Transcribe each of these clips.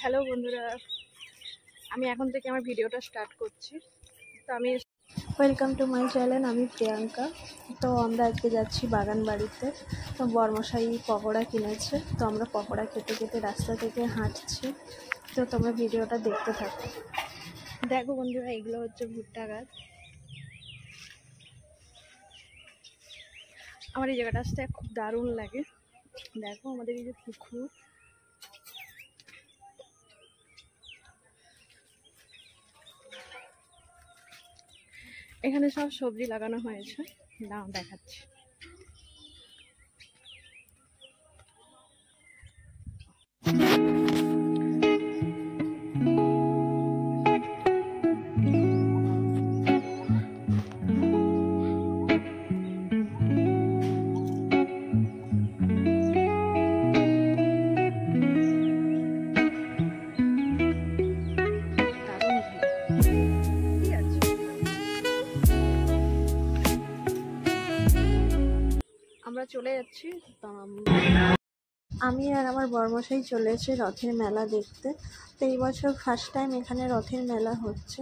Hello বন্ধুরা, আমি এখন থেকে আমার ভিডিওটা স্টার্ট করছি। তো আমি ওয়েলকাম টু মাই চ্যানেল, আমি প্রিয়াঙ্কা। তো আমরা আজকে যাচ্ছি বাগান বাড়িতে। তো বরমশাই পকোড়া কিনেছে, তো আমরা পকোড়া খেতে খেতে রাস্তা থেকে হাঁটছি। তো তোমরা ভিডিওটা দেখতে থাকো। দেখো বন্ধুরা, এগুলো হচ্ছে ভুট্টা গাছ। আমার এই জায়গাটা আসতে খুব দারুণ লাগে। দেখো আমাদের এই যে পুকুর, এখানে সব সবজি লাগানো হয়েছে। দাও দেখাচ্ছি। আমরা চলে যাচ্ছি। আমি আর আমার বরমশাই চলেছে রথের মেলা দেখতে। তো এই বছর ফার্স্ট টাইম এখানে রথের মেলা হচ্ছে।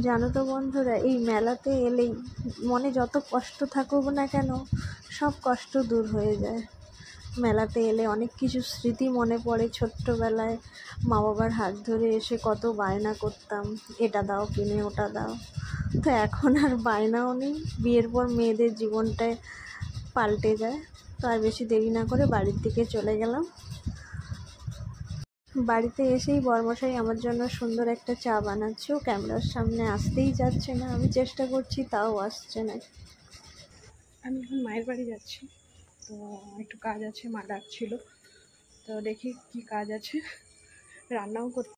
জানো তো বন্ধুরা, এই মেলাতে এলেই মনে যত কষ্ট থাকুক না কেন, সব কষ্ট দূর হয়ে যায়। মেলাতে এলে অনেক কিছু স্মৃতি মনে পড়ে। ছোট্টবেলায় মা বাবার হাত ধরে এসে কত বায়না করতাম, এটা দাও কিনে, ওটা দাও। তো এখন আর বায়নাও নেই। বিয়ের পর মেয়েদের জীবনটায় পাল্টে যায়। তো আর বেশি দেরি না করে বাড়ির দিকে চলে গেলাম। বাড়িতে এসেই বরমশাই আমার জন্য সুন্দর একটা চা বানাচ্ছে। ও ক্যামেরার সামনে আসতেই যাচ্ছে না, আমি চেষ্টা করছি তাও আসছে না। আমি এখন মায়ের বাড়ি যাচ্ছি। তো একটু কাজ আছে, মা ডাকছিল। তো দেখি কি কাজ আছে, রান্নাও করতে।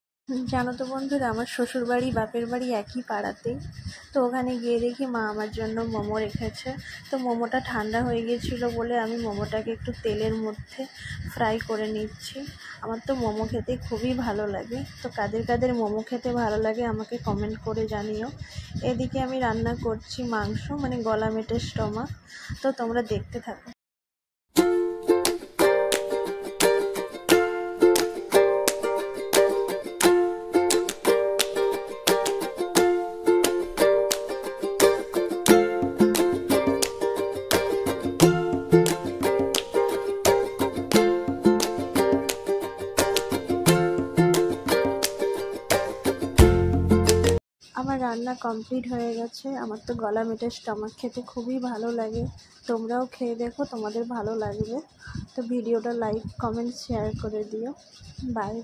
জানো তো বন্ধুরা, আমার শ্বশুর বাড়ি বাপের বাড়ি একই পাড়াতেই। তো ওখানে গিয়ে দেখি মা আমার জন্য মোমো রেখেছে। তো মোমোটা ঠান্ডা হয়ে গিয়েছিলো বলে আমি মোমোটাকে একটু তেলের মধ্যে ফ্রাই করে নিচ্ছি। আমার তো মোমো খেতে খুবই ভালো লাগে। তো কাদের কাদের মোমো খেতে ভালো লাগে আমাকে কমেন্ট করে জানিও। এদিকে আমি রান্না করছি মাংস, মানে গলা মেটে স্টমাক। তো তোমরা দেখতে থাকো। আমার রান্না কমপ্লিট হয়ে গেছে। আমার তো গলা মেটে স্টমাক খেতে খুবই ভালো লাগে। তোমরাও খেয়ে দেখো, তোমাদের ভালো লাগবে। তো ভিডিওটা লাইক, কমেন্ট, শেয়ার করে দিও। বাই।